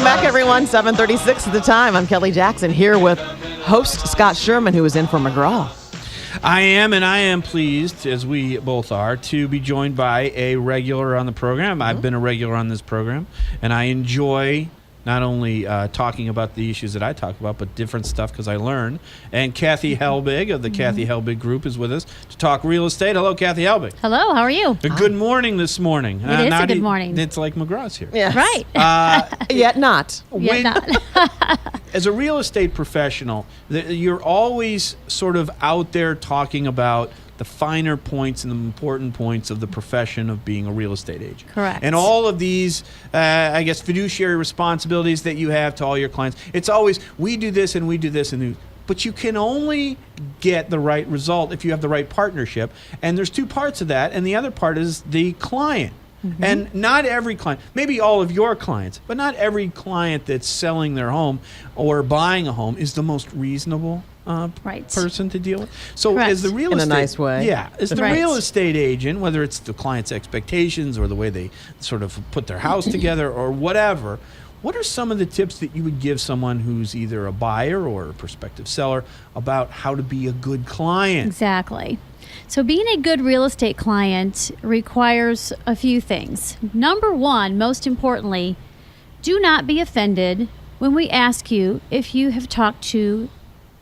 back, everyone. 7:36 at the time. I'm Kelly Jackson here with host Scott Sherman, who is in for McGraw. I am pleased, as we both are, to be joined by a regular on the program. I've been a regular on this program, and I enjoy not only talking about the issues that I talk about, but different stuff because I learn. And Kathy Helbig of the Kathy Helbig Group is with us to talk real estate. Hello, Kathy Helbig. Hello, how are you? Good morning this morning. It is a good morning. It's like McGraw's here. Yes. Right. Yet not. Yet not. As a real estate professional, you're always sort of out there talking about the finer points and the important points of the profession of being a real estate agent. Correct. And all of these, I guess, fiduciary responsibilities that you have to all your clients. It's always, we do this and we do this. But you can only get the right result if you have the right partnership. And there's two parts of that. And the other part is the client. And not every client, maybe all of your clients, but not every client that's selling their home or buying a home is the most reasonable person to deal with. So Correct. as the real In estate, a nice way. yeah, as the Right. real estate agent, whether it's the client's expectations or the way they sort of put their house together or whatever, what are some of the tips that you would give someone who's either a buyer or a prospective seller about how to be a good client? Exactly. So being a good real estate client requires a few things. Number one, most importantly, do not be offended when we ask you if you have talked to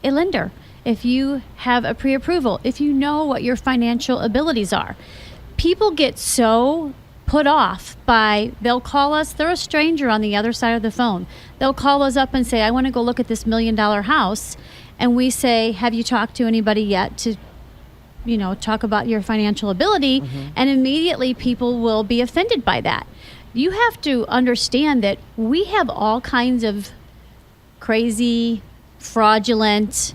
a lender, if you have a pre-approval, if you know what your financial abilities are. People get so put off by, they'll call us, they're a stranger on the other side of the phone. They'll call us up and say, I want to go look at this $1 million house. And we say, have you talked to anybody yet to talk about your financial ability? And immediately people will be offended by that. You have to understand that we have all kinds of crazy, fraudulent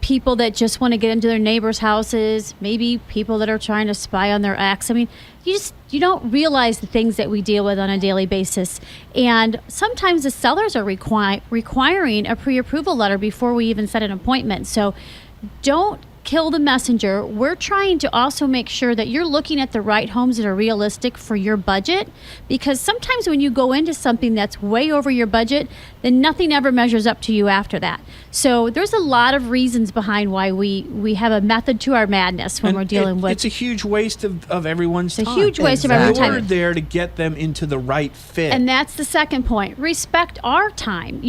people that just want to get into their neighbors' houses, maybe people that are trying to spy on their ex. I mean, you don't realize the things that we deal with on a daily basis. And sometimes the sellers are requiring a pre-approval letter before we even set an appointment. So don't kill the messenger. We're trying to also make sure that you're looking at the right homes that are realistic for your budget, because sometimes when you go into something that's way over your budget, then nothing ever measures up to you after that. So there's a lot of reasons behind why we have a method to our madness when we're dealing with. It's a huge waste of everyone's time. It's a huge waste of everyone's time. You're there to get them into the right fit. And that's the second point. Respect our time.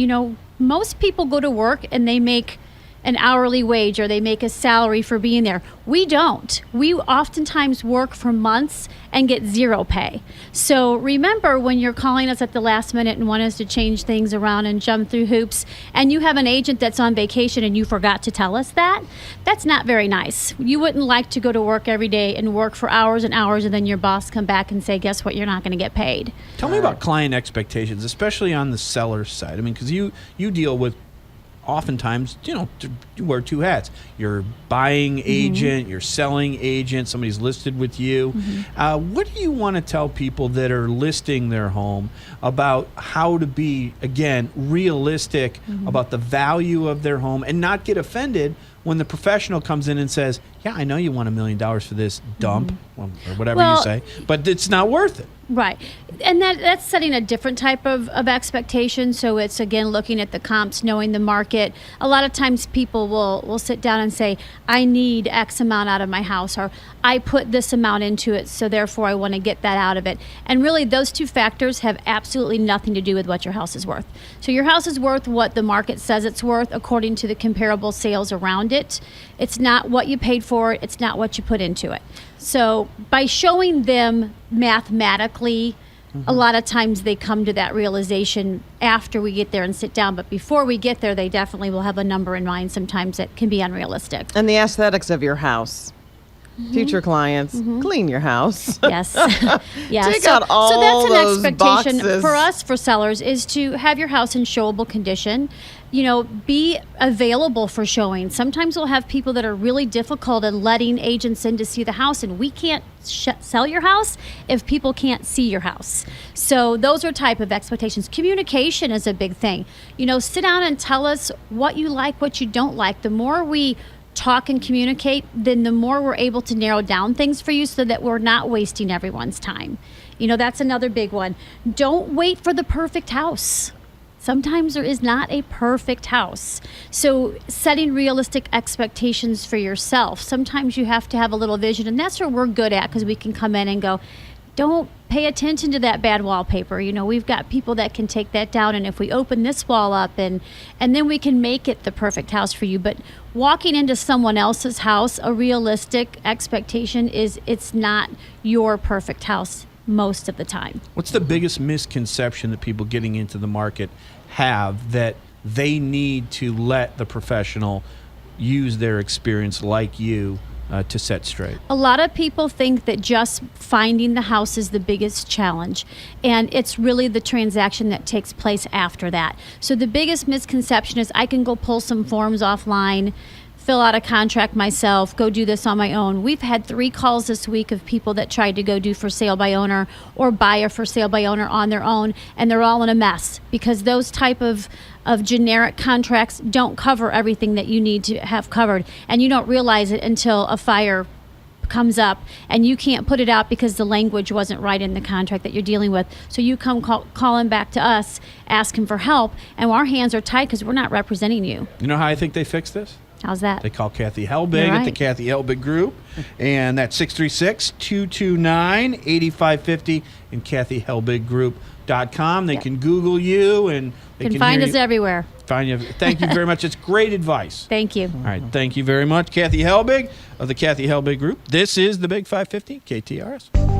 Most people go to work and they make an hourly wage or they make a salary for being there. We don't. We oftentimes work for months and get zero pay. So remember, when you're calling us at the last minute and want us to change things around and jump through hoops, and you have an agent that's on vacation and you forgot to tell us that, that's not very nice. You wouldn't like to go to work every day and work for hours and hours and then your boss come back and say, guess what, you're not going to get paid. Tell me about client expectations, especially on the seller's side. I mean, because you deal with, oftentimes, you wear two hats. You're buying agent, you're selling agent, somebody's listed with you. What do you want to tell people that are listing their home about how to be, again, realistic about the value of their home and not get offended when the professional comes in and says, yeah, I know you want $1 million for this dump, or whatever you say, but it's not worth it. Right. And that's setting a different type of expectation. So it's, again, looking at the comps, knowing the market. A lot of times people will sit down and say, I need X amount out of my house, or I put this amount into it, so therefore I want to get that out of it. And really, those two factors have absolutely nothing to do with what your house is worth. So your house is worth what the market says it's worth according to the comparable sales around it. It's not what you paid for it. It's not what you put into it. So by showing them mathematically, a lot of times they come to that realization after we get there and sit down. But before we get there, they definitely will have a number in mind sometimes that can be unrealistic. And the aesthetics of your house. Future clients, clean your house. Yes. Yeah. Take out all so that's those an expectation boxes. for us, for sellers, is to have your house in showable condition. Be available for showing. Sometimes we'll have people that are really difficult in letting agents in to see the house, and we can't sell your house if people can't see your house. So those are type of expectations. Communication is a big thing. Sit down and tell us what you like, what you don't like. The more we talk and communicate, then the more we're able to narrow down things for you so that we're not wasting everyone's time. That's another big one. Don't wait for the perfect house. Sometimes there is not a perfect house. So setting realistic expectations for yourself. Sometimes you have to have a little vision, and that's where we're good at, because we can come in and go, don't pay attention to that bad wallpaper. You know, we've got people that can take that down, and if we open this wall up, and then we can make it the perfect house for you. But walking into someone else's house, a realistic expectation is it's not your perfect house most of the time. What's the biggest misconception that people getting into the market have, that they need to let the professional use their experience like you to set straight? A lot of people think that just finding the house is the biggest challenge, and it's really the transaction that takes place after that. So the biggest misconception is I can go pull some forms offline, fill out a contract myself, go do this on my own. We've had 3 calls this week of people that tried to go do for sale by owner or buy a for sale by owner on their own, and they're all in a mess, because those type of generic contracts don't cover everything that you need to have covered, and you don't realize it until a fire comes up and you can't put it out because the language wasn't right in the contract that you're dealing with. So you come calling back to us asking for help, and our hands are tied because we're not representing you. You know how I think they fix this? How's that? They call Kathy Helbig You're at the right. Kathy Helbig Group, and that's 636-229-8550 and KathyHelbigGroup.com. They can Google you, and they can find hear us you. everywhere. Find you. Thank you very much. It's great advice. Thank you. All right. Thank you very much, Kathy Helbig of the Kathy Helbig Group. This is the Big 550 KTRS.